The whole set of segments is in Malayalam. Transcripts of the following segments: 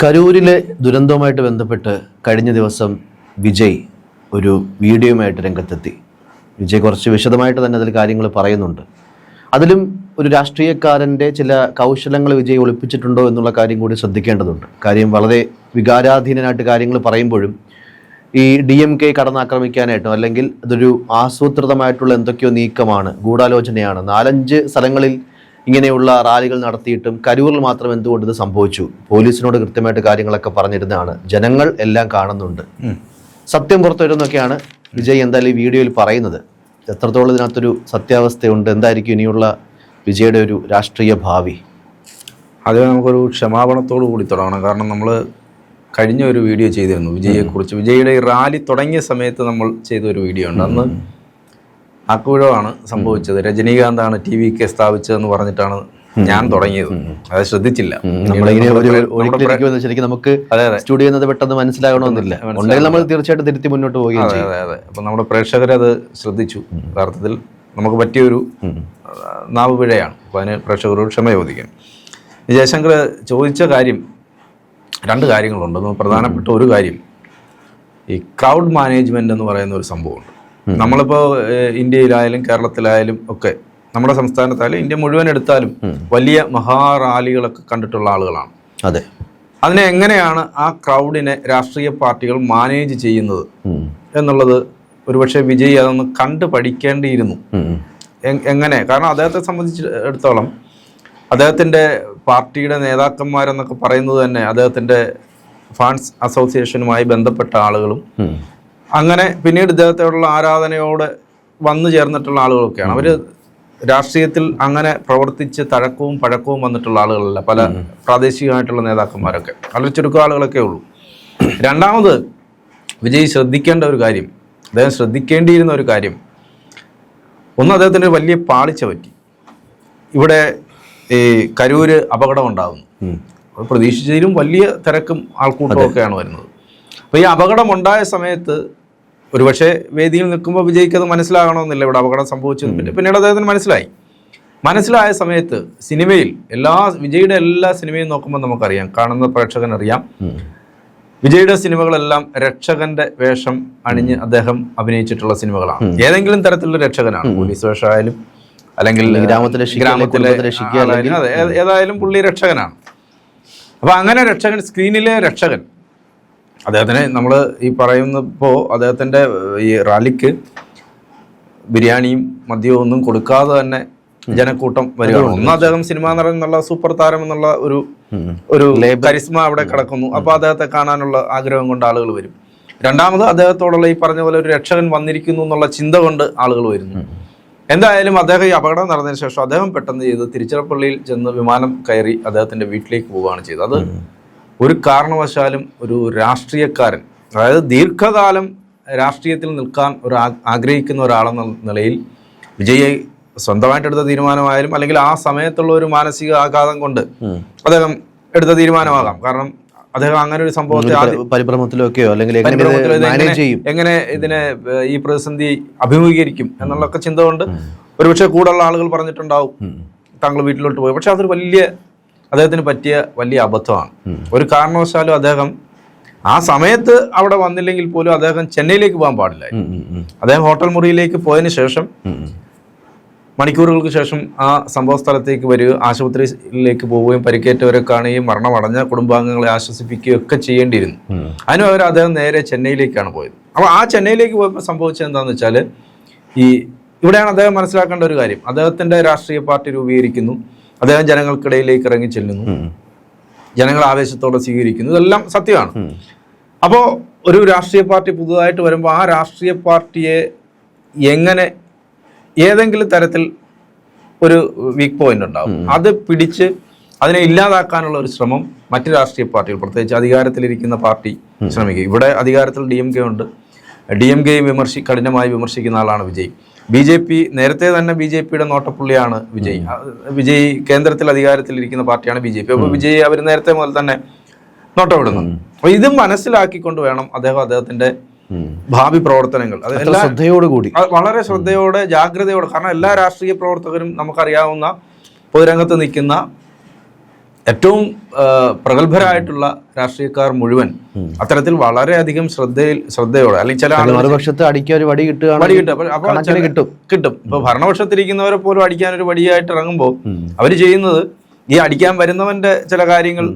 കരൂരിലെ ദുരന്തവുമായിട്ട് ബന്ധപ്പെട്ട് കഴിഞ്ഞ ദിവസം വിജയ് ഒരു വീഡിയോയുമായിട്ട് രംഗത്തെത്തി. വിജയ് കുറച്ച് വിശദമായിട്ട് തന്നെ അതിൽ കാര്യങ്ങൾ പറയുന്നുണ്ട്. അതിലും ഒരു രാഷ്ട്രീയക്കാരൻ്റെ ചില കൗശലങ്ങൾ വിജയ് ഒളിപ്പിച്ചിട്ടുണ്ടോ എന്നുള്ള കാര്യം കൂടി ശ്രദ്ധിക്കേണ്ടതുണ്ട്. കാര്യം വളരെ വികാരാധീനനായിട്ട് കാര്യങ്ങൾ പറയുമ്പോഴും ഈ DMK കടന്നാക്രമിക്കാനായിട്ടോ അല്ലെങ്കിൽ അതൊരു ആസൂത്രിതമായിട്ടുള്ള എന്തൊക്കെയോ നീക്കമാണ്, ഗൂഢാലോചനയാണ്, 4-5 സ്ഥലങ്ങളിൽ ഇങ്ങനെയുള്ള റാലികൾ നടത്തിയിട്ടും കരൂരിൽ മാത്രം എന്തുകൊണ്ട് ഇത് സംഭവിച്ചു, പോലീസിനോട് കൃത്യമായിട്ട് കാര്യങ്ങളൊക്കെ പറഞ്ഞിരുന്നതാണ്, ജനങ്ങൾ എല്ലാം കാണുന്നുണ്ട്, സത്യം പുറത്തു വരുന്നൊക്കെയാണ് വിജയ് എന്തായാലും ഈ വീഡിയോയിൽ പറയുന്നത്. എത്രത്തോളം ഇതിനകത്തൊരു സത്യാവസ്ഥയുണ്ട്, എന്തായിരിക്കും ഇനിയുള്ള വിജയുടെ ഒരു രാഷ്ട്രീയ ഭാവി? അത് നമുക്കൊരു ക്ഷമാപണത്തോടു കൂടി തുടങ്ങണം. കാരണം നമ്മൾ കഴിഞ്ഞ ഒരു വീഡിയോ ചെയ്തിരുന്നു വിജയെക്കുറിച്ച്. വിജയുടെ ഈ റാലി തുടങ്ങിയ സമയത്ത് നമ്മൾ ചെയ്ത ഒരു വീഡിയോ ഉണ്ട്. അന്ന് ആക്കുഴമാണ് സംഭവിച്ചത്. രജനീകാന്താണ് TVK സ്ഥാപിച്ചതെന്ന് പറഞ്ഞിട്ടാണ് ഞാൻ തുടങ്ങിയത്. അത് ശ്രദ്ധിച്ചില്ല. ശരിക്കും നമുക്ക് സ്റ്റുഡിയോ പെട്ടെന്ന് മനസ്സിലാകണമെന്നില്ല, നമ്മൾ തീർച്ചയായിട്ടും തിരുത്തി മുന്നോട്ട് പോവുകയും ചെയ്യും. അതെ. അപ്പം നമ്മുടെ പ്രേക്ഷകരത് ശ്രദ്ധിച്ചു. യഥാർത്ഥത്തിൽ നമുക്ക് പറ്റിയൊരു നാവ് പിഴയാണ്. അപ്പോൾ അതിന് പ്രേക്ഷകരോട് ക്ഷമ ചോദിക്കാം. ജയശങ്കർ ചോദിച്ച കാര്യം 2 കാര്യങ്ങളുണ്ട്. പ്രധാനപ്പെട്ട ഒരു കാര്യം, ഈ ക്രൗഡ് മാനേജ്മെന്റ് എന്ന് പറയുന്ന ഒരു സംഭവമുണ്ട്. നമ്മളിപ്പോൾ ഇന്ത്യയിലായാലും കേരളത്തിലായാലും ഒക്കെ, നമ്മുടെ സംസ്ഥാനത്തായാലും ഇന്ത്യ മുഴുവൻ എടുത്താലും വലിയ മഹാറാലികളൊക്കെ കണ്ടിട്ടുള്ള ആളുകളാണ്. അതെ. അതിനെ എങ്ങനെയാണ് ആ ക്രൗഡിനെ രാഷ്ട്രീയ പാർട്ടികൾ മാനേജ് ചെയ്യുന്നത് എന്നുള്ളത് ഒരുപക്ഷെ വിജയ് അതൊന്ന് കണ്ടു പഠിക്കേണ്ടിയിരുന്നു. എങ്ങനെ? കാരണം അദ്ദേഹത്തെ സംബന്ധിച്ചിടത്തോളം അദ്ദേഹത്തിൻ്റെ പാർട്ടിയുടെ നേതാക്കന്മാരെന്നൊക്കെ പറയുന്നത് തന്നെ അദ്ദേഹത്തിൻ്റെ ഫാൻസ് അസോസിയേഷനുമായി ബന്ധപ്പെട്ട ആളുകളും അങ്ങനെ പിന്നീട് ഇദ്ദേഹത്തോടുള്ള ആരാധനയോടെ വന്നു ചേർന്നിട്ടുള്ള ആളുകളൊക്കെയാണ്. അവർ രാഷ്ട്രീയത്തിൽ അങ്ങനെ പ്രവർത്തിച്ച് തഴക്കവും പഴക്കവും വന്നിട്ടുള്ള ആളുകളല്ല പല പ്രാദേശികമായിട്ടുള്ള നേതാക്കന്മാരൊക്കെ, വളരെ ചുരുക്കം ആളുകളൊക്കെ ഉള്ളൂ. രണ്ടാമത് വിജയ് ശ്രദ്ധിക്കേണ്ട ഒരു കാര്യം, അദ്ദേഹം ശ്രദ്ധിക്കേണ്ടിയിരുന്ന ഒരു കാര്യം, ഒന്ന് അദ്ദേഹത്തിന് വലിയ പാളിച്ച പറ്റി. ഇവിടെ ഈ കരൂര് അപകടം ഉണ്ടാകുന്നു, പ്രതീക്ഷിച്ചതിലും വലിയ തിരക്കും ആൾക്കൂട്ടവും ഒക്കെയാണ് വരുന്നത്. അപ്പോൾ ഈ അപകടം ഉണ്ടായ സമയത്ത് ഒരുപക്ഷെ വേദിയിൽ നിൽക്കുമ്പോൾ വിജയ്ക്ക് അത് മനസ്സിലാകണമെന്നില്ല ഇവിടെ അപകടം സംഭവിച്ചത്. പിന്നീട് അദ്ദേഹത്തിന് മനസ്സിലായ സമയത്ത് സിനിമയിൽ വിജയുടെ എല്ലാ സിനിമയും നോക്കുമ്പോൾ നമുക്കറിയാം, കാണുന്ന പ്രേക്ഷകനറിയാം, വിജയുടെ സിനിമകളെല്ലാം രക്ഷകന്റെ വേഷം അണിഞ്ഞ് അദ്ദേഹം അഭിനയിച്ചിട്ടുള്ള സിനിമകളാണ്. ഏതെങ്കിലും തരത്തിലുള്ള രക്ഷകനാണ്, പോലീസ് വേഷമായാലും അല്ലെങ്കിൽ ഗ്രാമത്തിലെ ഏതായാലും പുള്ളി രക്ഷകനാണ്. അപ്പൊ അങ്ങനെ രക്ഷകൻ, സ്ക്രീനിലെ രക്ഷകൻ, അദ്ദേഹത്തിന് നമ്മൾ ഈ പറയുന്നപ്പോൾ അദ്ദേഹത്തിൻ്റെ ഈ റാലിക്ക് ബിരിയാണിയും മദ്യവും ഒന്നും കൊടുക്കാതെ തന്നെ ജനക്കൂട്ടം വരികയാണ്. ഒന്ന്, അദ്ദേഹം സിനിമാ നടൻ എന്നുള്ള സൂപ്പർ താരം എന്നുള്ള ഒരു കരിസ്മ അവിടെ കിടക്കുന്നു. അപ്പോൾ അദ്ദേഹത്തെ കാണാനുള്ള ആഗ്രഹം കൊണ്ട് ആളുകൾ വരും. രണ്ടാമത് അദ്ദേഹത്തോടുള്ള ഈ പറഞ്ഞ പോലെ ഒരു രക്ഷകൻ വന്നിരിക്കുന്നു എന്നുള്ള ചിന്ത കൊണ്ട് ആളുകൾ വരുന്നു. എന്തായാലും അദ്ദേഹം ഈ അപകടം നടന്നതിന് ശേഷം അദ്ദേഹം പെട്ടെന്ന് ചെയ്ത് തിരുച്ചിറപ്പള്ളിയിൽ ചെന്ന് വിമാനം കയറി അദ്ദേഹത്തിൻ്റെ വീട്ടിലേക്ക് പോവുകയാണ് ചെയ്തത്. അത് ഒരു കാരണവശാലും ഒരു രാഷ്ട്രീയക്കാരൻ, അതായത് ദീർഘകാലം രാഷ്ട്രീയത്തിൽ നിൽക്കാൻ ആഗ്രഹിക്കുന്ന ഒരാളെന്ന നിലയിൽ വിജയ് സ്വന്തമായിട്ടെടുത്ത തീരുമാനമായാലും അല്ലെങ്കിൽ ആ സമയത്തുള്ള ഒരു മാനസിക ആഘാതം കൊണ്ട് അദ്ദേഹം എടുത്ത തീരുമാനമാകാം. കാരണം അദ്ദേഹം അങ്ങനെ ഒരു സംഭവത്തെ എങ്ങനെ ഇതിനെ ഈ പ്രതിസന്ധി അഭിമുഖീകരിക്കും എന്നുള്ളൊക്കെ ചിന്ത കൊണ്ട് ഒരുപക്ഷെ കൂടുള്ള ആളുകൾ പറഞ്ഞിട്ടുണ്ടാവും താങ്കൾ വീട്ടിലോട്ട് പോയി. പക്ഷെ അതൊരു അദ്ദേഹത്തിന് പറ്റിയ വലിയ അബദ്ധമാണ്. ഒരു കാരണവശാലും അദ്ദേഹം ആ സമയത്ത് അവിടെ വന്നില്ലെങ്കിൽ പോലും അദ്ദേഹം ചെന്നൈയിലേക്ക് പോകാൻ പാടില്ല. അദ്ദേഹം ഹോട്ടൽ മുറിയിലേക്ക് പോയതിന് ശേഷം മണിക്കൂറുകൾക്ക് ശേഷം ആ സംഭവ സ്ഥലത്തേക്ക് വരിക, ആശുപത്രിയിലേക്ക് പോവുകയും പരിക്കേറ്റവരെ കാണുകയും മരണമടഞ്ഞ കുടുംബാംഗങ്ങളെ ആശ്വസിപ്പിക്കുകയും ഒക്കെ ചെയ്യേണ്ടിയിരുന്നു. അതിനുപകരം അദ്ദേഹം നേരെ ചെന്നൈയിലേക്കാണ് പോയത്. അപ്പോൾ ആ ചെന്നൈയിലേക്ക് പോയപ്പോൾ സംഭവിച്ചത് എന്താണെന്ന് വെച്ചാൽ, ഇവിടെയാണ് അദ്ദേഹം മനസ്സിലാക്കേണ്ട ഒരു കാര്യം, അദ്ദേഹത്തിൻ്റെ രാഷ്ട്രീയ പാർട്ടി രൂപീകരിക്കുന്നു, അദ്ദേഹം ജനങ്ങൾക്കിടയിലേക്ക് ഇറങ്ങി ചെല്ലുന്നു, ജനങ്ങൾ ആവേശത്തോടെ സ്വീകരിക്കുന്നു, ഇതെല്ലാം സത്യമാണ്. അപ്പോൾ ഒരു രാഷ്ട്രീയ പാർട്ടി പുതുതായിട്ട് വരുമ്പോൾ ആ രാഷ്ട്രീയ പാർട്ടിയെ എങ്ങനെ ഏതെങ്കിലും തരത്തിൽ ഒരു വീക്ക് പോയിന്റ് ഉണ്ടാവും, അത് പിടിച്ച് അതിനെ ഇല്ലാതാക്കാനുള്ള ഒരു ശ്രമം മറ്റ് രാഷ്ട്രീയ പാർട്ടികൾ, പ്രത്യേകിച്ച് അധികാരത്തിലിരിക്കുന്ന പാർട്ടി ശ്രമിക്കുക. ഇവിടെ അധികാരത്തിൽ DMK ഉണ്ട്. DMK കഠിനമായി വിമർശിക്കുന്ന ആളാണ് വിജയ്. BJP നേരത്തെ തന്നെ BJPയുടെ നോട്ടപ്പുള്ളിയാണ് വിജയ് കേന്ദ്രത്തിൽ അധികാരത്തിലിരിക്കുന്ന പാർട്ടിയാണ് BJP. അപ്പോൾ വിജയ് അവർ നേരത്തെ മുതൽ തന്നെ നോട്ടമിടുന്നു. അപ്പോൾ ഇത് മനസ്സിലാക്കിക്കൊണ്ട് വേണം അദ്ദേഹത്തിന്റെ ഭാവി പ്രവർത്തനങ്ങൾ ശ്രദ്ധയോടുകൂടി, വളരെ ശ്രദ്ധയോടെ ജാഗ്രതയോടെ. കാരണം എല്ലാ രാഷ്ട്രീയ പ്രവർത്തകരും നമുക്കറിയാവുന്ന പൊതുരംഗത്ത് നിൽക്കുന്ന ഏറ്റവും പ്രഗത്ഭരായിട്ടുള്ള രാഷ്ട്രീയക്കാർ മുഴുവൻ അത്തരത്തിൽ വളരെയധികം ശ്രദ്ധയോടെ, അല്ലെങ്കിൽ ചില മറുപക്ഷത്ത് അടിക്കാൻ ഒരു വടി കിട്ടും. ഇപ്പൊ ഭരണപക്ഷത്തിരിക്കുന്നവരെ പോലും അടിക്കാൻ ഒരു വടിയായിട്ട് ഇറങ്ങുമ്പോൾ അവർ ചെയ്യുന്നത് ഈ അടിക്കാൻ വരുന്നവന്റെ ചില കാര്യങ്ങൾ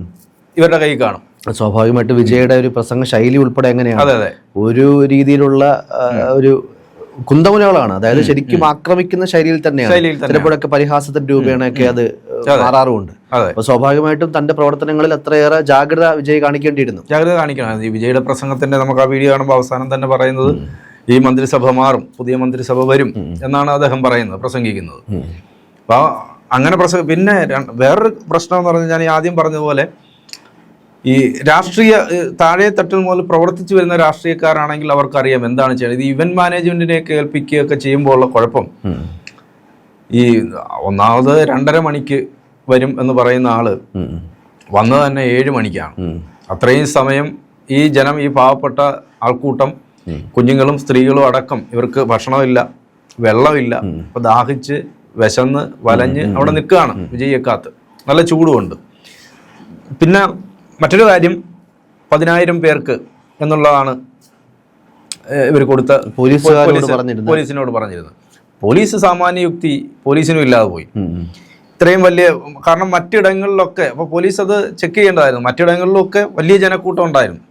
ഇവരുടെ കയ്യിൽ കാണും. സ്വാഭാവികമായിട്ട് വിജയുടെ ഒരു പ്രസംഗ ശൈലി ഉൾപ്പെടെ എങ്ങനെയാണ്? അതെ, ഒരു രീതിയിലുള്ള ഒരു കുന്തമുനകളാണ്, അതായത് ശരിക്കും ആക്രമിക്കുന്ന ശൈലിയിൽ തന്നെയാണ്. ചിലപ്പോഴൊക്കെ പരിഹാസത്തിന്റെ രൂപേണയൊക്കെ അത് മാറാറുമുണ്ട്. അപ്പൊ സ്വാഭാവികമായിട്ടും തന്റെ പ്രവർത്തനങ്ങളിൽ അത്രയേറെ ജാഗ്രത വിജയ് കാണിക്കേണ്ടിയിരുന്നു. ജാഗ്രത കാണിക്കണം. ഈ വിജയുടെ പ്രസംഗത്തിന്റെ നമുക്ക് ആ വീഡിയോ കാണുമ്പോൾ അവസാനം തന്നെ പറയുന്നത് ഈ മന്ത്രിസഭ മാറും, പുതിയ മന്ത്രിസഭ വരും എന്നാണ് അദ്ദേഹം പറയുന്നത്, പ്രസംഗിക്കുന്നത്. അപ്പൊ അങ്ങനെ പിന്നെ വേറൊരു പ്രശ്നം എന്ന് പറഞ്ഞാൽ, ഞാൻ ആദ്യം പറഞ്ഞതുപോലെ ഈ രാഷ്ട്രീയ താഴെ തട്ടിൽ മുതൽ പ്രവർത്തിച്ചു വരുന്ന രാഷ്ട്രീയക്കാരാണെങ്കിൽ അവർക്കറിയാം എന്താണ് ചെയ്യുന്നത്. ഇത് ഇവന്റ് മാനേജ്മെന്റിനെ കേൾപ്പിക്കുകയൊക്കെ ചെയ്യുമ്പോൾ ഉള്ള കുഴപ്പം, ഈ ഒന്നാമത് 2:30 മണിക്ക് വരും എന്ന് പറയുന്ന ആള് വന്നത് തന്നെ 7 മണിക്കാണ്. അത്രയും സമയം ഈ ജനം, ഈ പാവപ്പെട്ട ആൾക്കൂട്ടം, കുഞ്ഞുങ്ങളും സ്ത്രീകളും അടക്കം, ഇവർക്ക് ഭക്ഷണമില്ല, വെള്ളമില്ല, അപ്പൊ ദാഹിച്ച് വിശന്ന് വലഞ്ഞ് അവിടെ നിൽക്കുകയാണ് വിജയക്കാത്ത്. നല്ല ചൂടുമുണ്ട്. പിന്നെ മറ്റൊരു കാര്യം, 10,000 പേർക്ക് എന്നുള്ളതാണ് ഇവർ കൊടുത്ത പോലീസിനോട് പറഞ്ഞിരുന്നത്. പോലീസ് സാമാന്യ യുക്തി പോലീസിനും ഇല്ലാതെ പോയി. ഇത്രയും വലിയ, കാരണം മറ്റിടങ്ങളിലൊക്കെ, അപ്പൊ പോലീസ് അത് ചെക്ക് ചെയ്യേണ്ടതായിരുന്നു. മറ്റിടങ്ങളിലൊക്കെ വലിയ ജനക്കൂട്ടം ഉണ്ടായിരുന്നു.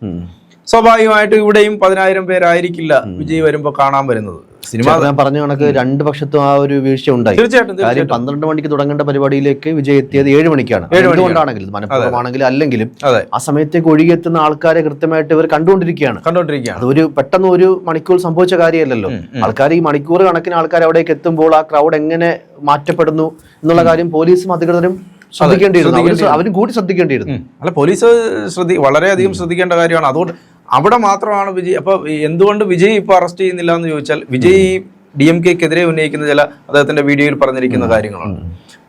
സ്വാഭാവികമായിട്ടും ഇവിടെയും 10,000 പേരായിരിക്കില്ല വിജയ് വരുമ്പോൾ കാണാൻ വരുന്നത്. സിനിമ ഞാൻ പറഞ്ഞ കണക്ക് രണ്ട് പക്ഷത്തും ആ ഒരു വീഴ്ച ഉണ്ടായി. തീർച്ചയായിട്ടും. കാര്യം 12 മണിക്ക് തുടങ്ങേണ്ട പരിപാടിയിലേക്ക് വിജയ് എത്തിയത് 7 മണിക്കാണ്. എന്തുകൊണ്ടാണെങ്കിലും മനഃപൂർവ്വമാണെങ്കിലും അല്ലെങ്കിലും ആ സമയത്തേക്ക് ഒഴുകിയെത്തുന്ന ആൾക്കാരെ കൃത്യമായിട്ട് ഇവർ കണ്ടുകൊണ്ടിരിക്കുകയാണ്. അതൊരു പെട്ടെന്ന് ഒരു മണിക്കൂർ സംഭവിച്ച കാര്യമല്ലല്ലോ. ആൾക്കാർ, ഈ മണിക്കൂർ കണക്കിന് ആൾക്കാർ അവിടേക്ക് എത്തുമ്പോൾ ആ ക്രൗഡ് എങ്ങനെ മാറ്റപ്പെടുന്നു എന്നുള്ള കാര്യം പോലീസും അധികൃതരും ശ്രദ്ധിക്കേണ്ടിയിരുന്നു. അവരും കൂടി ശ്രദ്ധിക്കേണ്ടിയിരുന്നു. അല്ല, പോലീസ് വളരെയധികം ശ്രദ്ധിക്കേണ്ട കാര്യമാണ്. അതുകൊണ്ട് അവിടെ മാത്രമാണ് വിജയ്. അപ്പൊ എന്തുകൊണ്ട് വിജയ് ഇപ്പൊ അറസ്റ്റ് ചെയ്യുന്നില്ല എന്ന് ചോദിച്ചാൽ, വിജയ് DMK-ക്കെതിരെ ഉന്നയിക്കുന്ന ചില അദ്ദേഹത്തിന്റെ വീഡിയോയിൽ പറഞ്ഞിരിക്കുന്ന കാര്യങ്ങളാണ്.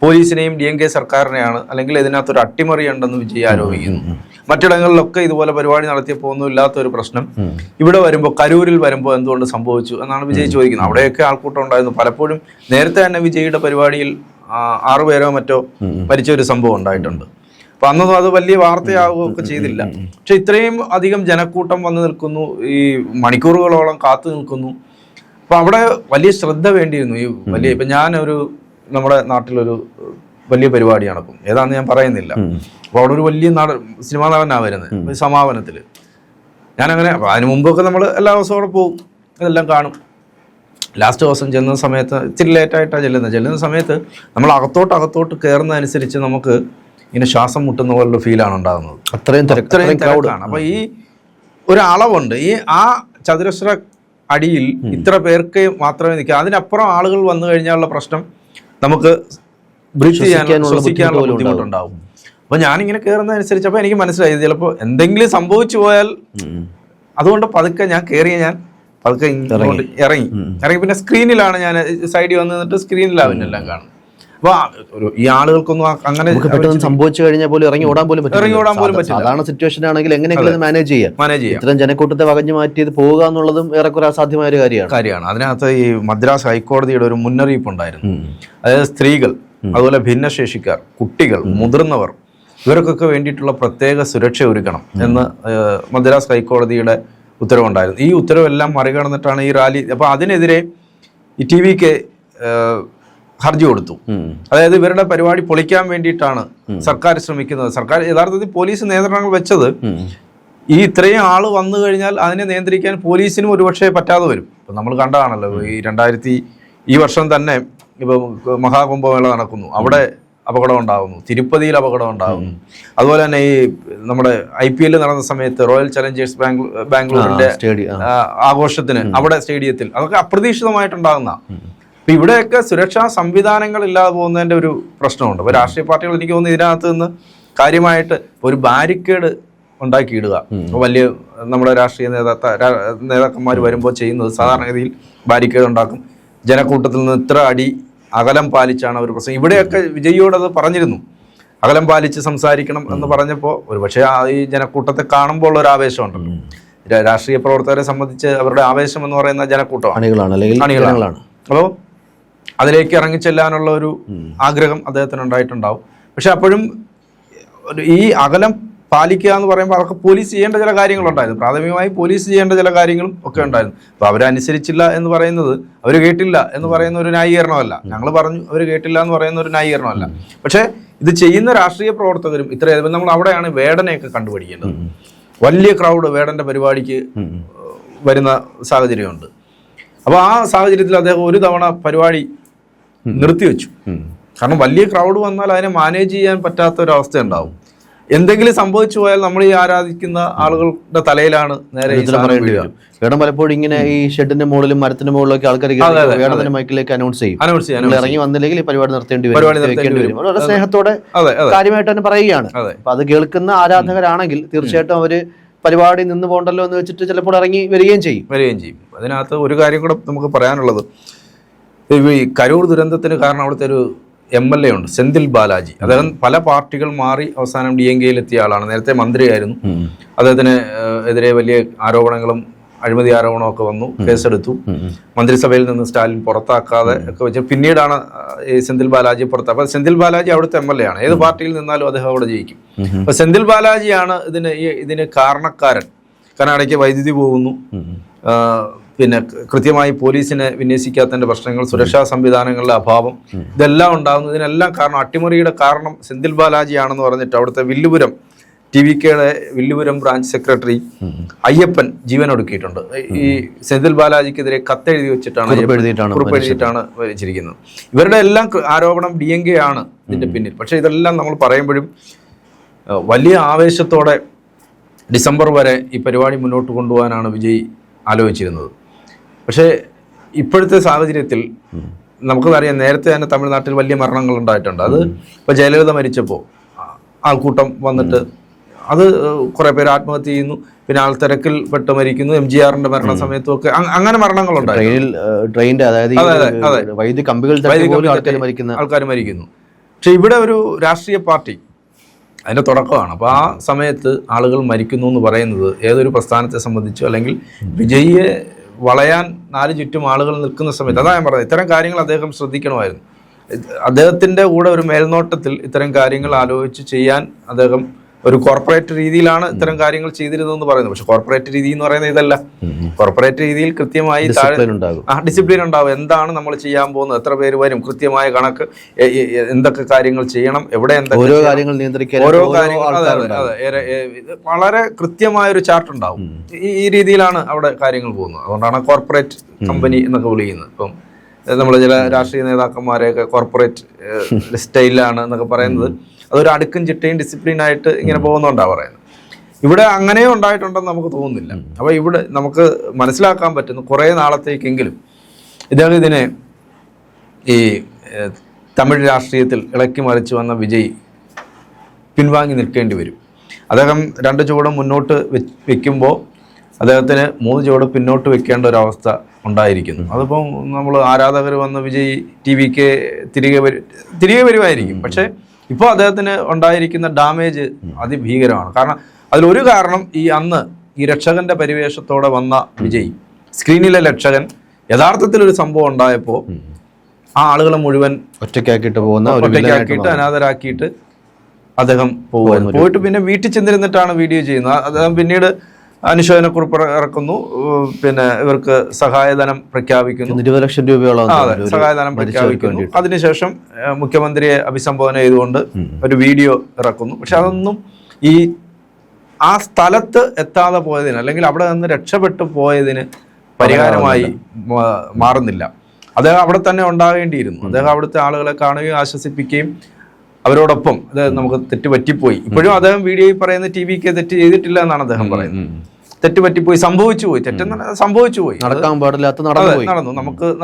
പോലീസിനെയും DMK സർക്കാരിനെയാണ്, അല്ലെങ്കിൽ ഇതിനകത്തൊരു അട്ടിമറി ഉണ്ടെന്ന് വിജയ് ആരോപിക്കുന്നു. മറ്റിടങ്ങളിലൊക്കെ ഇതുപോലെ പരിപാടി നടത്തിയപ്പോൾ ഒന്നും ഇല്ലാത്തൊരു പ്രശ്നം ഇവിടെ വരുമ്പോൾ, കരൂരിൽ വരുമ്പോൾ എന്തുകൊണ്ട് സംഭവിച്ചു എന്നാണ് വിജയ് ചോദിക്കുന്നത്. അവിടെയൊക്കെ ആൾക്കൂട്ടം ഉണ്ടായിരുന്നു. പലപ്പോഴും നേരത്തെ തന്നെ വിജയുടെ പരിപാടിയിൽ 6 പേരോ മറ്റോ മരിച്ച ഒരു സംഭവം ഉണ്ടായിട്ടുണ്ട്. അപ്പൊ അന്നൊന്നും അത് വലിയ വാർത്തയാവുകയൊക്കെ ചെയ്തില്ല. പക്ഷെ ഇത്രയും അധികം ജനക്കൂട്ടം വന്നു നിൽക്കുന്നു, ഈ മണിക്കൂറുകളോളം കാത്തു നിൽക്കുന്നു. അപ്പൊ അവിടെ വലിയ ശ്രദ്ധ വേണ്ടിയിരുന്നു. ഈ വലിയ, ഇപ്പൊ ഞാനൊരു, നമ്മുടെ നാട്ടിലൊരു വലിയ പരിപാടി നടക്കും, ഏതാണെന്ന് ഞാൻ പറയുന്നില്ല. അപ്പൊ അവിടെ ഒരു വലിയ സിനിമാ നടനാണ് വരുന്നത് സമാപനത്തില്. ഞാനങ്ങനെ, അതിന് മുമ്പൊക്കെ നമ്മൾ എല്ലാ ദിവസവും അവിടെ പോകും, ഇതെല്ലാം കാണും. ലാസ്റ്റ് ദിവസം ചെല്ലുന്ന സമയത്ത് ഇത്തിരി ലേറ്റായിട്ടാണ് ചെല്ലുന്ന സമയത്ത് നമ്മൾ അകത്തോട്ട് കയറുന്നതനുസരിച്ച് നമുക്ക് ഇങ്ങനെ ശ്വാസം മുട്ടുന്ന പോലുള്ള ഫീലാണ് ഉണ്ടാകുന്നത്. അത്രയും തിരക്കാണ്. അപ്പൊ ഈ ഒരു അളവുണ്ട്. ഈ ആ ചതുരശ്ര അടിയിൽ ഇത്ര പേർക്ക് മാത്രമേ നിൽക്കൂ. അതിനപ്പുറം ആളുകൾ വന്നു കഴിഞ്ഞാലുള്ള പ്രശ്നം നമുക്ക് ശ്വസിക്കാനുള്ള ബുദ്ധിമുട്ടുണ്ടാവും. അപ്പൊ ഞാനിങ്ങനെ കയറുന്നതനുസരിച്ച് അപ്പൊ എനിക്ക് മനസ്സിലായി ചിലപ്പോൾ എന്തെങ്കിലും സംഭവിച്ചു പോയാൽ, അതുകൊണ്ട് പതുക്കെ ഞാൻ പതുക്കെ ഇറങ്ങി പിന്നെ സ്ക്രീനിലാണ് ഞാൻ സൈഡിൽ വന്ന് നിന്നിട്ട് സ്ക്രീനിലാണ് പിന്നെല്ലാം കാണും. അപ്പൊ ഈ ആളുകൾക്കൊന്നും അങ്ങനെ സംഭവിച്ചു കഴിഞ്ഞാൽ പോലും ഇറങ്ങി ഓടാൻ പോലും പറ്റില്ല. സാധാരണ സിറ്റുവേഷൻ ആണെങ്കിൽ എങ്ങനെയെങ്കിലും മാനേജ് ചെയ്യാം. ഇത്തരം ജനക്കൂട്ടത്തെ വകഞ്ഞു മാറ്റിയത് പോവുക എന്നുള്ളതും ഏറെക്കുറെ അസാധ്യമായ ഒരു കാര്യമാണ്. അതിനകത്ത് ഈ മദ്രാസ് ഹൈക്കോടതിയുടെ ഒരു മുന്നറിയിപ്പ് ഉണ്ടായിരുന്നു. അതായത് സ്ത്രീകൾ, അതുപോലെ ഭിന്നശേഷിക്കാർ, കുട്ടികൾ, മുതിർന്നവർ, ഇവർക്കൊക്കെ വേണ്ടിയിട്ടുള്ള പ്രത്യേക സുരക്ഷ ഒരുക്കണം എന്ന് മദ്രാസ് ഹൈക്കോടതിയുടെ ഉത്തരവുണ്ടായിരുന്നു. ഈ ഉത്തരവെല്ലാം മറികടന്നിട്ടാണ് ഈ റാലി. അപ്പൊ അതിനെതിരെ ഈ TV-ക്ക് ഹർജി കൊടുത്തു. അതായത് ഇവരുടെ പരിപാടി പൊളിക്കാൻ വേണ്ടിയിട്ടാണ് സർക്കാർ ശ്രമിക്കുന്നത്. സർക്കാർ യഥാർത്ഥത്തിൽ പോലീസ് നിയന്ത്രണങ്ങൾ വെച്ചത് ഈ ഇത്രയും ആള് വന്നു കഴിഞ്ഞാൽ അതിനെ നിയന്ത്രിക്കാൻ പോലീസിനും ഒരുപക്ഷെ പറ്റാതെ വരും. ഇപ്പം നമ്മൾ കണ്ടതാണല്ലോ, ഈ വർഷം തന്നെ ഇപ്പൊ മഹാകുംഭമേള നടക്കുന്നു, അവിടെ അപകടം ഉണ്ടാകുന്നു, തിരുപ്പതിയിൽ അപകടം ഉണ്ടാകുന്നു. അതുപോലെ തന്നെ ഈ നമ്മുടെ IPL നടന്ന സമയത്ത് റോയൽ ചലഞ്ചേഴ്സ് ബാംഗ്ലൂരിന്റെ ആഘോഷത്തിന് അവിടെ സ്റ്റേഡിയത്തിൽ അതൊക്കെ അപ്രതീക്ഷിതമായിട്ടുണ്ടാകുന്ന. അപ്പൊ ഇവിടെയൊക്കെ സുരക്ഷാ സംവിധാനങ്ങൾ ഇല്ലാതെ പോകുന്നതിന്റെ ഒരു പ്രശ്നമുണ്ട്. അപ്പൊ രാഷ്ട്രീയ പാർട്ടികൾ, എനിക്ക് തോന്നുന്നു ഇതിനകത്ത് നിന്ന് കാര്യമായിട്ട് ഒരു ബാരിക്കേഡ് ഉണ്ടാക്കിയിടുക. വലിയ നമ്മുടെ രാഷ്ട്രീയ നേതാക്കന്മാർ വരുമ്പോൾ ചെയ്യുന്നത് സാധാരണഗതിയിൽ ബാരിക്കേഡ് ഉണ്ടാക്കും. ജനക്കൂട്ടത്തിൽ നിന്ന് ഇത്ര അടി അകലം പാലിച്ചാണ് അവർ പ്രസംഗം. ഇവിടെയൊക്കെ വിജയിയോട് അത് പറഞ്ഞിരുന്നു, അകലം പാലിച്ച് സംസാരിക്കണം എന്ന് പറഞ്ഞപ്പോൾ ഒരുപക്ഷെ ഈ ജനക്കൂട്ടത്തെ കാണുമ്പോൾ ഒരു ആവേശമുണ്ടല്ലോ. രാഷ്ട്രീയ പ്രവർത്തകരെ സംബന്ധിച്ച് അവരുടെ ആവേശം എന്ന് പറയുന്ന ജനക്കൂട്ടം അണികളാണ്. അപ്പോൾ അതിലേക്ക് ഇറങ്ങിച്ചെല്ലാനുള്ള ഒരു ആഗ്രഹം അദ്ദേഹത്തിന് ഉണ്ടായിട്ടുണ്ടാവും. പക്ഷെ അപ്പോഴും ഈ അകലം പാലിക്കുക എന്ന് പറയുമ്പോൾ അവർക്ക് പോലീസ് ചെയ്യേണ്ട ചില കാര്യങ്ങളുണ്ടായിരുന്നു. പ്രാഥമികമായി പോലീസ് ചെയ്യേണ്ട ചില കാര്യങ്ങളും ഒക്കെ ഉണ്ടായിരുന്നു. അപ്പോൾ അവരനുസരിച്ചില്ല എന്ന് പറയുന്നത്, അവർ കേട്ടില്ല എന്ന് പറയുന്ന ഒരു ന്യായീകരണമല്ല. ഞങ്ങൾ പറഞ്ഞു അവർ കേട്ടില്ല എന്ന് പറയുന്ന ഒരു ന്യായീകരണമല്ല. പക്ഷേ ഇത് ചെയ്യുന്ന രാഷ്ട്രീയ പ്രവർത്തകരും ഇത്രയധികം, നമ്മൾ അവിടെയാണ് വേടനെയൊക്കെ കണ്ടുപിടിക്കേണ്ടത്. വലിയ ക്രൗഡ് വേടൻ്റെ പരിപാടിക്ക് വരുന്ന സാഹചര്യമുണ്ട്. അപ്പോൾ ആ സാഹചര്യത്തിൽ അദ്ദേഹം ഒരു തവണ പരിപാടി നിർത്തിവെച്ചു. കാരണം വലിയ ക്രൗഡ് വന്നാൽ അതിനെ മാനേജ് ചെയ്യാൻ പറ്റാത്ത ഒരു അവസ്ഥ ഉണ്ടാവും. എന്തെങ്കിലും സംഭവിച്ചു പോയാൽ നമ്മൾ ഈ ആരാധിക്കുന്ന ആളുകളുടെ തലയിലാണ് നേരെ വേടം പലപ്പോഴും ഇങ്ങനെ ഈ ഷെഡിന്റെ മുകളിലും മരത്തിന്റെ മുകളിലൊക്കെ ആൾക്കാർ വേടത്തിന്റെ മൈക്കിലേക്ക് അനൗൺസ് ചെയ്യും. ഇറങ്ങി വന്നില്ലെങ്കിൽ ഈ പരിപാടി നിർത്തേണ്ടി വരും. വളരെ സ്നേഹത്തോടെ കാര്യമായിട്ട് തന്നെ പറയുകയാണ്. അപ്പൊ അത് കേൾക്കുന്ന ആരാധകരാണെങ്കിൽ തീർച്ചയായിട്ടും അവര് പരിപാടി നിന്ന് പോകണ്ടല്ലോ എന്ന് വെച്ചിട്ട് ചിലപ്പോൾ ഇറങ്ങി വരികയും ചെയ്യും. അതിനകത്ത് ഒരു കാര്യം കൂടെ നമുക്ക് പറയാനുള്ളത്, ഈ കരൂർ ദുരന്തത്തിന് കാരണം അവിടുത്തെ ഒരു MLA ഉണ്ട്, സെന്തിൽ ബാലാജി. അദ്ദേഹം പല പാർട്ടികൾ മാറി അവസാനം DMK-യിലെത്തിയ ആളാണ്. നേരത്തെ മന്ത്രിയായിരുന്നു. അദ്ദേഹത്തിന് എതിരെ വലിയ ആരോപണങ്ങളും അഴിമതി ആരോപണവും ഒക്കെ വന്നു, കേസെടുത്തു. മന്ത്രിസഭയിൽ നിന്ന് സ്റ്റാലിൻ പുറത്താക്കാതെ ഒക്കെ വെച്ച് പിന്നീടാണ് ഈ സെന്തിൽ ബാലാജി പുറത്താക്കുക. അപ്പൊ സെന്തിൽ ബാലാജി അവിടുത്തെ MLA ആണ്. ഏത് പാർട്ടിയിൽ നിന്നാലും അദ്ദേഹം അവിടെ ജയിക്കും. അപ്പൊ സെന്തിൽ ബാലാജിയാണ് ഇതിന് കാരണക്കാരൻ. കാരണം ഇടയ്ക്ക് വൈദ്യുതി പോകുന്നു, പിന്നെ കൃത്യമായി പോലീസിനെ വിന്യസിക്കാത്തതിന്റെ പ്രശ്നങ്ങൾ, സുരക്ഷാ സംവിധാനങ്ങളുടെ അഭാവം, ഇതെല്ലാം ഉണ്ടാകുന്നതിനെല്ലാം കാരണം, അട്ടിമറിയുടെ കാരണം സെന്തിൽ ബാലാജിയാണെന്ന് പറഞ്ഞിട്ട് അവിടുത്തെ വില്ലുപുരം TVK-യുടെ വില്ലുപുരം ബ്രാഞ്ച് സെക്രട്ടറി അയ്യപ്പൻ ജീവനൊടുക്കിയിട്ടുണ്ട്. ഈ സെന്തിൽ ബാലാജിക്കെതിരെ കത്തെഴുതി വെച്ചിട്ടാണ്, കുറിപ്പെഴുതിയിട്ടാണ് വെച്ചിരിക്കുന്നത്. ഇവരുടെ എല്ലാം ആരോപണം DMK ആണ് ഇതിന്റെ പിന്നിൽ. പക്ഷെ ഇതെല്ലാം നമ്മൾ പറയുമ്പോഴും വലിയ ആവേശത്തോടെ ഡിസംബർ വരെ ഈ പരിപാടി മുന്നോട്ട് കൊണ്ടുപോകാനാണ് വിജയ് ആലോചിച്ചിരുന്നത്. പക്ഷേ ഇപ്പോഴത്തെ സാഹചര്യത്തിൽ നമുക്കറിയാം, നേരത്തെ തന്നെ തമിഴ്നാട്ടിൽ വലിയ മരണങ്ങൾ ഉണ്ടായിട്ടുണ്ട്. അത് ഇപ്പോൾ ജയലളിത മരിച്ചപ്പോൾ ആൾക്കൂട്ടം വന്നിട്ട് അത് കുറേ പേര് ആത്മഹത്യ ചെയ്യുന്നു, പിന്നെ ആൾത്തിരക്കിൽ പെട്ട് മരിക്കുന്നു. MGR-ന്റെ മരണ സമയത്തും ഒക്കെ അങ്ങനെ മരണങ്ങളുണ്ടായി. ആൾക്കാർ മരിക്കുന്നു. പക്ഷെ ഇവിടെ ഒരു രാഷ്ട്രീയ പാർട്ടി അതിൻ്റെ തുടക്കമാണ്. അപ്പോൾ ആ സമയത്ത് ആളുകൾ മരിക്കുന്നു എന്ന് പറയുന്നത് ഏതൊരു പ്രസ്ഥാനത്തെ സംബന്ധിച്ചോ, അല്ലെങ്കിൽ വിജയിയെ വളയാൻ നാല് ചുറ്റും ആളുകൾ നിൽക്കുന്ന സമയത്ത്, അതാ ഞാൻ പറഞ്ഞത്, ഇത്തരം കാര്യങ്ങൾ അദ്ദേഹം ശ്രദ്ധിക്കണമായിരുന്നു. അദ്ദേഹത്തിൻ്റെ കൂടെ ഒരു മേൽനോട്ടത്തിൽ ഇത്തരം കാര്യങ്ങൾ ആലോചിച്ച് ചെയ്യാൻ അദ്ദേഹം ഒരു കോർപ്പറേറ്റ് രീതിയിലാണ് ഇത്തരം കാര്യങ്ങൾ ചെയ്തിരുന്നതെന്ന് പറയുന്നത്. പക്ഷെ കോർപ്പറേറ്റ് രീതി എന്ന് പറയുന്നത് ഇതല്ല. കോർപ്പറേറ്റ് രീതിയിൽ കൃത്യമായി ഡിസിപ്ലിൻ ഉണ്ടാവും. എന്താണ് നമ്മൾ ചെയ്യാൻ പോകുന്നത്, എത്ര പേര് വരും, കൃത്യമായ കണക്ക്, എന്തൊക്കെ കാര്യങ്ങൾ ചെയ്യണം, എവിടെ എന്തൊക്കെ ഓരോ കാര്യങ്ങൾ വളരെ കൃത്യമായ ഒരു ചാർട്ട് ഉണ്ടാവും. ഈ രീതിയിലാണ് അവിടെ കാര്യങ്ങൾ പോകുന്നത്. അതുകൊണ്ടാണ് കോർപ്പറേറ്റ് കമ്പനി എന്നൊക്കെ വിളിക്കുന്നത്. ഇപ്പം നമ്മൾ ചില രാഷ്ട്രീയ നേതാക്കന്മാരെയൊക്കെ കോർപ്പറേറ്റ് സ്റ്റൈലാണ് എന്നൊക്കെ പറയുന്നത്, അതൊരു അടുക്കും ചിട്ടയും ഡിസിപ്ലിനായിട്ട് ഇങ്ങനെ പോകുന്നുണ്ടാണ് പറയുന്നത്. ഇവിടെ അങ്ങനെ ഉണ്ടായിട്ടുണ്ടെന്ന് നമുക്ക് തോന്നുന്നില്ല. അപ്പോൾ ഇവിടെ നമുക്ക് മനസ്സിലാക്കാൻ പറ്റുന്നു, കുറേ നാളത്തേക്കെങ്കിലും ഇദ്ദേഹം ഇതിനെ ഈ തമിഴ് രാഷ്ട്രീയത്തിൽ ഇളക്കി മറിച്ച് വന്ന വിജയ് പിൻവാങ്ങി നിൽക്കേണ്ടി വരും. അദ്ദേഹം 2 ചുവട് മുന്നോട്ട് വെക്കുമ്പോൾ അദ്ദേഹത്തിന് 3 ചുവട് പിന്നോട്ട് വെക്കേണ്ട ഒരു അവസ്ഥ ഉണ്ടായിരിക്കുന്നു. അതിപ്പം നമ്മൾ ആരാധകർ വന്ന വിജയ് TVK തിരികെ വരുമായിരിക്കും. പക്ഷേ ഇപ്പോൾ അദ്ദേഹത്തിന് ഉണ്ടായിരിക്കുന്ന ഡാമേജ് അതിഭീകരമാണ്. കാരണം അതിലൊരു കാരണം, അന്ന് ഈ രക്ഷകന്റെ പരിവേഷത്തോടെ വന്ന വിജയ്, സ്ക്രീനിലെ രക്ഷകൻ, യഥാർത്ഥത്തിൽ ഒരു സംഭവം ഉണ്ടായപ്പോൾ ആ ആളുകളെ മുഴുവൻ ഒറ്റയ്ക്കാക്കിയിട്ട് അനാഥരാക്കിയിട്ട് അദ്ദേഹം പോയിട്ട് പിന്നെ വീട്ടിൽ ചെന്നിരുന്നിട്ടാണ് വീഡിയോ ചെയ്യുന്നത്. അദ്ദേഹം പിന്നീട് അനുശോചനക്കുറിപ്പ് ഇറക്കുന്നു, പിന്നെ ഇവർക്ക് സഹായധനം പ്രഖ്യാപിക്കുന്നു, 20 ലക്ഷം രൂപയോളം സഹായധനം പ്രഖ്യാപിക്കുന്നു. അതിനുശേഷം മുഖ്യമന്ത്രിയെ അഭിസംബോധന ചെയ്തുകൊണ്ട് ഒരു വീഡിയോ ഇറക്കുന്നു. പക്ഷെ അതൊന്നും ആ സ്ഥലത്ത് എത്താതെ പോയതിന്, അല്ലെങ്കിൽ അവിടെ നിന്ന് രക്ഷപ്പെട്ടു പോയതിന് പരിഹാരമായി മാറുന്നില്ല. അദ്ദേഹം അവിടെ തന്നെ ഉണ്ടാകേണ്ടിയിരുന്നു. അദ്ദേഹം അവിടുത്തെ ആളുകളെ കാണുകയും ആശ്വസിപ്പിക്കുകയും അവരോടൊപ്പം നമുക്ക് തെറ്റ് പറ്റിപ്പോയി, ഇപ്പോഴും അദ്ദേഹം വീഡിയോയിൽ പറയുന്ന TVK തെറ്റ് ചെയ്തിട്ടില്ല എന്നാണ് അദ്ദേഹം പറയുന്നത്. തെറ്റ് പറ്റിപ്പോയി, സംഭവിച്ചു പോയി, തെറ്റെന്ന് സംഭവിച്ചു പോയി, നടക്കാൻ പാടില്ലാത്ത നടന്നു.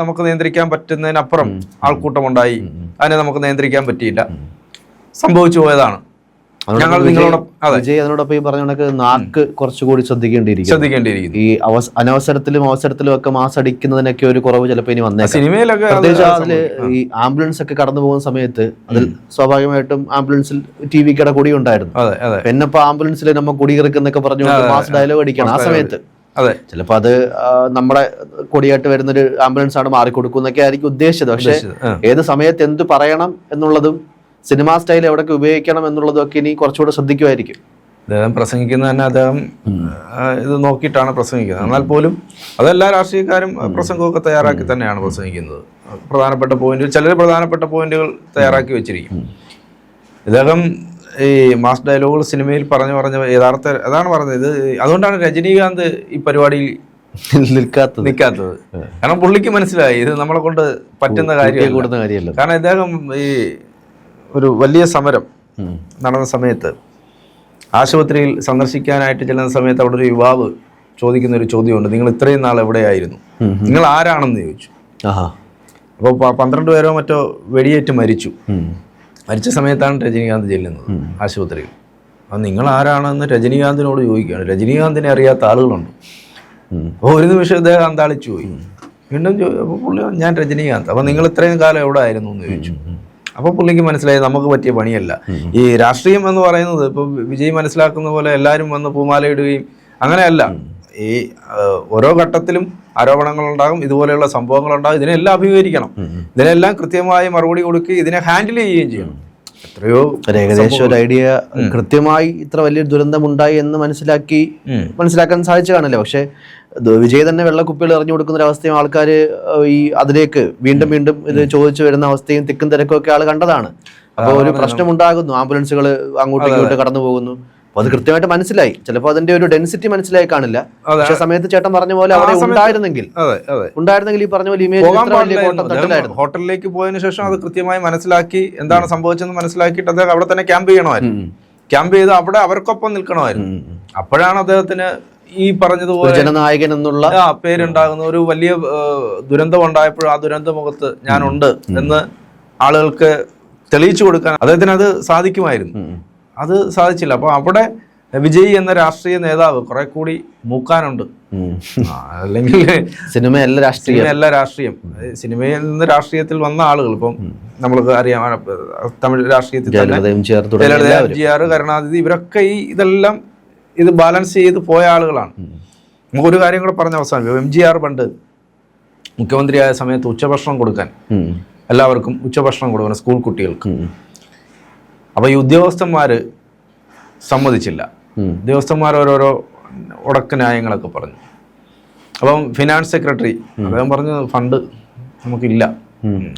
നമുക്ക് നിയന്ത്രിക്കാൻ പറ്റുന്നതിനപ്പുറം ആൾക്കൂട്ടം ഉണ്ടായി, അതിനെ നമുക്ക് നിയന്ത്രിക്കാൻ പറ്റിയില്ല, സംഭവിച്ചു പോയതാണ്. ഞങ്ങൾ വിജയ് അതിനോടൊപ്പം ഈ പറഞ്ഞ കണക്ക് നാക്ക് കുറച്ചുകൂടി ശ്രദ്ധിക്കേണ്ടിയിരിക്കും. ഈ അനവസരത്തിലും അവസരത്തിലും ഒക്കെ മാസ് അടിക്കുന്നതിനൊക്കെ ഒരു കുറവ് ചിലപ്പോൾ ഇനി വന്നേക്കാം. സിനിമയിലൊക്കെ പ്രത്യേകിച്ച് അതില് ഈ ആംബുലൻസ് ഒക്കെ കടന്നു പോകുന്ന സമയത്ത് അതിൽ സ്വാഭാവികമായിട്ടും ആംബുലൻസിൽ TVK-യുടെ കൊടി ഉണ്ടായിരുന്നു. പിന്നെ ഇപ്പൊ ആംബുലൻസിൽ നമ്മൾ കൊടിയിറക്കുന്നൊക്കെ പറഞ്ഞു മാസ് ഡയലോഗ് അടിക്കണം. ആ സമയത്ത് ചിലപ്പോ അത് നമ്മുടെ കൊടിയായിട്ട് വരുന്നൊരു ആംബുലൻസ് ആണ് മാറിക്കൊടുക്കുന്നൊക്കെ ആയിരിക്കും ഉദ്ദേശിച്ചത്. പക്ഷെ ഏത് സമയത്ത് എന്ത് പറയണം എന്നുള്ളതും സിനിമാ സ്റ്റൈൽ എവിടെയൊക്കെ ഉപയോഗിക്കണം എന്നുള്ളതൊക്കെ ഇനി കുറച്ചുകൂടെ ശ്രദ്ധിക്കുമായിരിക്കും. അദ്ദേഹം പ്രസംഗിക്കുന്നത് തന്നെ അദ്ദേഹം ഇത് നോക്കിയിട്ടാണ് പ്രസംഗിക്കുന്നത്. എന്നാൽ പോലും അതെല്ലാ രാഷ്ട്രീയക്കാരും പ്രസംഗമൊക്കെ തയ്യാറാക്കി തന്നെയാണ് പ്രസംഗിക്കുന്നത്. പ്രധാനപ്പെട്ട പോയിന്റുകൾ, ചിലർ പ്രധാനപ്പെട്ട പോയിന്റുകൾ തയ്യാറാക്കി വെച്ചിരിക്കും. ഇദ്ദേഹം ഈ മാസ് ഡയലോഗുകൾ സിനിമയിൽ പറഞ്ഞ് യഥാർത്ഥ അതാണ് പറഞ്ഞത്. ഇത് അതുകൊണ്ടാണ് രജനീകാന്ത് ഈ പരിപാടിയിൽ നിൽക്കാത്തത്. കാരണം പുള്ളിക്ക് മനസ്സിലായി ഇത് നമ്മളെ കൊണ്ട് പറ്റുന്ന കാര്യമല്ല. കാരണം ഇദ്ദേഹം ഈ ഒരു വലിയ സമരം നടന്ന സമയത്ത് ആശുപത്രിയിൽ സന്ദർശിക്കാനായിട്ട് ചെല്ലുന്ന സമയത്ത് അവിടെ ഒരു യുവാവ് ചോദിക്കുന്ന ഒരു ചോദ്യമുണ്ട്, നിങ്ങൾ ഇത്രയും നാൾ എവിടെയായിരുന്നു, നിങ്ങൾ ആരാണെന്ന് ചോദിച്ചു. അപ്പോൾ 12 പേരോ മറ്റോ വെടിയേറ്റ് മരിച്ച സമയത്താണ് രജനീകാന്ത് ചെല്ലുന്നത് ആശുപത്രിയിൽ. അപ്പം നിങ്ങൾ ആരാണെന്ന് രജനീകാന്തിനോട് ചോദിക്കുകയാണ്. രജനീകാന്തിനെ അറിയാത്ത ആളുകളുണ്ട്. അപ്പോൾ ഒരു നിമിഷം ഇദ്ദേഹം അന്താളിച്ചു പോയി. വീണ്ടും അപ്പോൾ പുള്ളി ഞാൻ രജനീകാന്ത്. അപ്പോൾ നിങ്ങൾ ഇത്രയും കാലം എവിടെ ആയിരുന്നു എന്ന് ചോദിച്ചു. അപ്പോൾ പുള്ളിക്ക് മനസ്സിലായി നമുക്ക് പറ്റിയ പണിയല്ല. ഈ രാഷ്ട്രീയം എന്ന് പറയുന്നത് ഇപ്പോൾ വിജയ് മനസ്സിലാക്കുന്ന പോലെ എല്ലാവരും വന്ന് പൂമാലയിടുകയും അങ്ങനെയല്ല. ഈ ഓരോ ഘട്ടത്തിലും ആരോപണങ്ങളുണ്ടാകും, ഇതുപോലെയുള്ള സംഭവങ്ങളുണ്ടാകും. ഇതിനെല്ലാം അഭിമുഖീകരിക്കണം, ഇതിനെല്ലാം കൃത്യമായി മറുപടി കൊടുക്കുകയും ഇതിനെ ഹാൻഡിൽ ചെയ്യുകയും ചെയ്യണം. എത്രയോ ഏകദേശം ഒരു ഐഡിയ കൃത്യമായി ഇത്ര വലിയൊരു ദുരന്തം ഉണ്ടായി എന്ന് മനസ്സിലാക്കാൻ സാധിച്ചു കാണില്ല. പക്ഷെ വിജയ് തന്നെ വെള്ളക്കുപ്പികൾ എറിഞ്ഞു കൊടുക്കുന്ന ഒരു അവസ്ഥയും ആൾക്കാർ ഈ അതിലേക്ക് വീണ്ടും ഇത് ചോദിച്ചു വരുന്ന അവസ്ഥയും തിക്കും തിരക്കും ഒക്കെ ആൾ കണ്ടതാണ്. അപ്പോൾ ഒരു പ്രശ്നം ഉണ്ടാകുന്നു, ആംബുലൻസുകൾ അങ്ങോട്ടും ഇങ്ങോട്ടും കടന്നു പോകുന്നു. അപ്പൊ അത് കൃത്യമായിട്ട് മനസ്സിലായി. ചിലപ്പോൾ അതിന്റെ ഒരു ഡെൻസിറ്റി മനസ്സിലായി കാണില്ല. പക്ഷെ സമയത്ത് ചേട്ടൻ പറഞ്ഞ പോലെ അവിടെ ഉണ്ടായിരുന്നെങ്കിൽ ഈ പറഞ്ഞ പോലെ ഇമേജ് ഹോട്ടലിലേക്ക് പോയതിനു ശേഷം അത് കൃത്യമായി മനസ്സിലാക്കി എന്താണ് സംഭവിച്ചെന്ന് മനസ്സിലാക്കിയിട്ട് അദ്ദേഹം അവിടെ തന്നെ ക്യാമ്പ് ചെയ്യണമായിരുന്നു. ക്യാമ്പ് ചെയ്ത് അവിടെ അവർക്കൊപ്പം നിൽക്കണമായിരുന്നു. അപ്പോഴാണ് അദ്ദേഹത്തിന് ഈ പറഞ്ഞതുപോലെ ജനനായകൻ എന്നുള്ള പേരുണ്ടാകുന്ന ഒരു വലിയ ദുരന്തം ഉണ്ടായപ്പോഴും ആ ദുരന്ത മുഖത്ത് ഞാനുണ്ട് എന്ന് ആളുകൾക്ക് തെളിയിച്ചു കൊടുക്കാൻ അദ്ദേഹത്തിന് അത് സാധിക്കുമായിരുന്നു. അത് സാധിച്ചില്ല. അപ്പോൾ അവിടെ വിജയ് എന്ന രാഷ്ട്രീയ നേതാവ് കുറെ കൂടി മൂക്കാനുണ്ട്. അല്ലെങ്കിൽ സിനിമയല്ല രാഷ്ട്രീയം. സിനിമയിൽ നിന്ന് രാഷ്ട്രീയത്തിൽ വന്ന ആളുകൾ ഇപ്പം നമ്മൾക്ക് അറിയാം, തമിഴ് രാഷ്ട്രീയത്തിൽ MGR, കരുണാനിധി, ഇവരൊക്കെ ഇതെല്ലാം ഇത് ബാലൻസ് ചെയ്ത് പോയ ആളുകളാണ്. നമുക്കൊരു കാര്യം കൂടെ പറഞ്ഞ അവസാനം, MGR പണ്ട് മുഖ്യമന്ത്രിയായ സമയത്ത് ഉച്ചഭക്ഷണം കൊടുക്കാൻ എല്ലാവർക്കും ഉച്ചഭക്ഷണം കൊടുക്കണം സ്കൂൾ കുട്ടികൾക്ക്. അപ്പോൾ ഈ ഉദ്യോഗസ്ഥന്മാർ സമ്മതിച്ചില്ല. ഉദ്യോഗസ്ഥന്മാർ ഓരോരോ ഉടക്ക ന്യായങ്ങളൊക്കെ പറഞ്ഞു. അപ്പം ഫിനാൻസ് സെക്രട്ടറി അദ്ദേഹം പറഞ്ഞു ഫണ്ട് നമുക്കില്ല.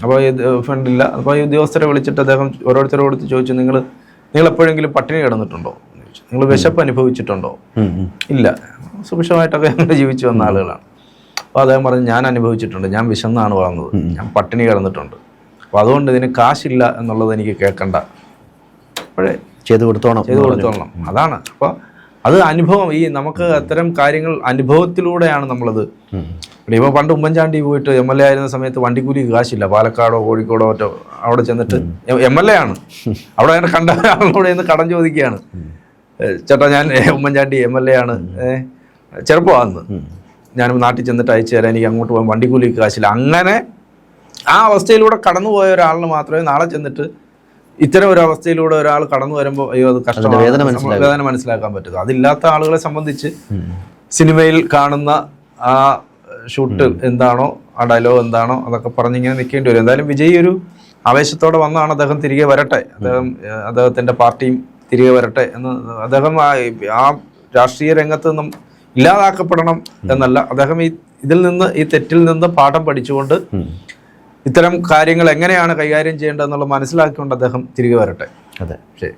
അപ്പോൾ ഫണ്ടില്ല. അപ്പോൾ ഈ ഉദ്യോഗസ്ഥരെ വിളിച്ചിട്ട് അദ്ദേഹം ഓരോരുത്തരോട് ചോദിച്ചു, നിങ്ങൾ എപ്പോഴെങ്കിലും പട്ടിണി കിടന്നിട്ടുണ്ടോ, നിങ്ങൾ വിശപ്പ് അനുഭവിച്ചിട്ടുണ്ടോ? ഇല്ല, സുഭിക്ഷമായിട്ടൊക്കെ ഞങ്ങൾ ജീവിച്ചു വന്ന ആളുകളാണ്. അപ്പോൾ അദ്ദേഹം പറഞ്ഞു ഞാൻ അനുഭവിച്ചിട്ടുണ്ട്, ഞാൻ വിശന്നാണ് വളർന്നത്, ഞാൻ പട്ടിണി കിടന്നിട്ടുണ്ട്. അപ്പോൾ അതുകൊണ്ട് ഇതിന് കാശില്ല എന്നുള്ളത് എനിക്ക് കേൾക്കണ്ട, അപ്പോഴേ ചെയ്തു കൊടുത്തോണം. അതാണ്. അപ്പോൾ അത് അനുഭവം, ഈ നമുക്ക് അത്തരം കാര്യങ്ങൾ അനുഭവത്തിലൂടെയാണ് നമ്മളത്. ഇപ്പോൾ പണ്ട് ഉമ്മൻചാണ്ടി പോയിട്ട് MLA ആയിരുന്ന സമയത്ത് വണ്ടിക്കൂലി കാശില്ല, പാലക്കാടോ കോഴിക്കോടോ മറ്റോ അവിടെ ചെന്നിട്ട് MLA ആണ്, അവിടെ അങ്ങനെ കണ്ട ആളിനോട് ഇന്ന് കടം ചോദിക്കുകയാണ്, ചേട്ടാ ഞാൻ ഉമ്മൻചാണ്ടി MLA ആണ്, ചെറുപ്പമാണെന്ന്, ഞാൻ നാട്ടിൽ ചെന്നിട്ട് അയച്ചു തരാം, എനിക്ക് അങ്ങോട്ട് പോകാൻ വണ്ടിക്കൂലിക്ക് കാശില്ല. അങ്ങനെ ആ അവസ്ഥയിലൂടെ കടന്നുപോയ ഒരാളിന് മാത്രമേ നാളെ ചെന്നിട്ട് ഇത്തരം ഒരു അവസ്ഥയിലൂടെ ഒരാൾ കടന്നു വരുമ്പോൾ അയ്യോ അത് കഷ്ടമാണ്, വേദന മനസ്സിലാക്കാൻ പറ്റും. അതില്ലാത്ത ആളുകളെ സംബന്ധിച്ച് സിനിമയിൽ കാണുന്ന ആ ഷൂട്ട് എന്താണോ, ആ ഡയലോഗ് എന്താണോ, അതൊക്കെ പറഞ്ഞിങ്ങനെ നിൽക്കേണ്ടി വരും. എന്തായാലും വിജയ് ഒരു ആവേശത്തോടെ വന്നാണ്, അദ്ദേഹം തിരികെ വരട്ടെ, അദ്ദേഹത്തിൻ്റെ പാർട്ടിയും തിരികെ വരട്ടെ എന്ന്. അദ്ദേഹം ആ രാഷ്ട്രീയ രംഗത്ത് നിന്നും ഇല്ലാതാക്കപ്പെടണം എന്നല്ല, അദ്ദേഹം ഈ തെറ്റിൽ നിന്ന് പാഠം പഠിച്ചുകൊണ്ട് ഇത്തരം കാര്യങ്ങൾ എങ്ങനെയാണ് കൈകാര്യം ചെയ്യേണ്ടതെന്നുള്ള മനസ്സിലാക്കിക്കൊണ്ട് അദ്ദേഹം തിരികെ വരട്ടെ. അതെ, ശരി.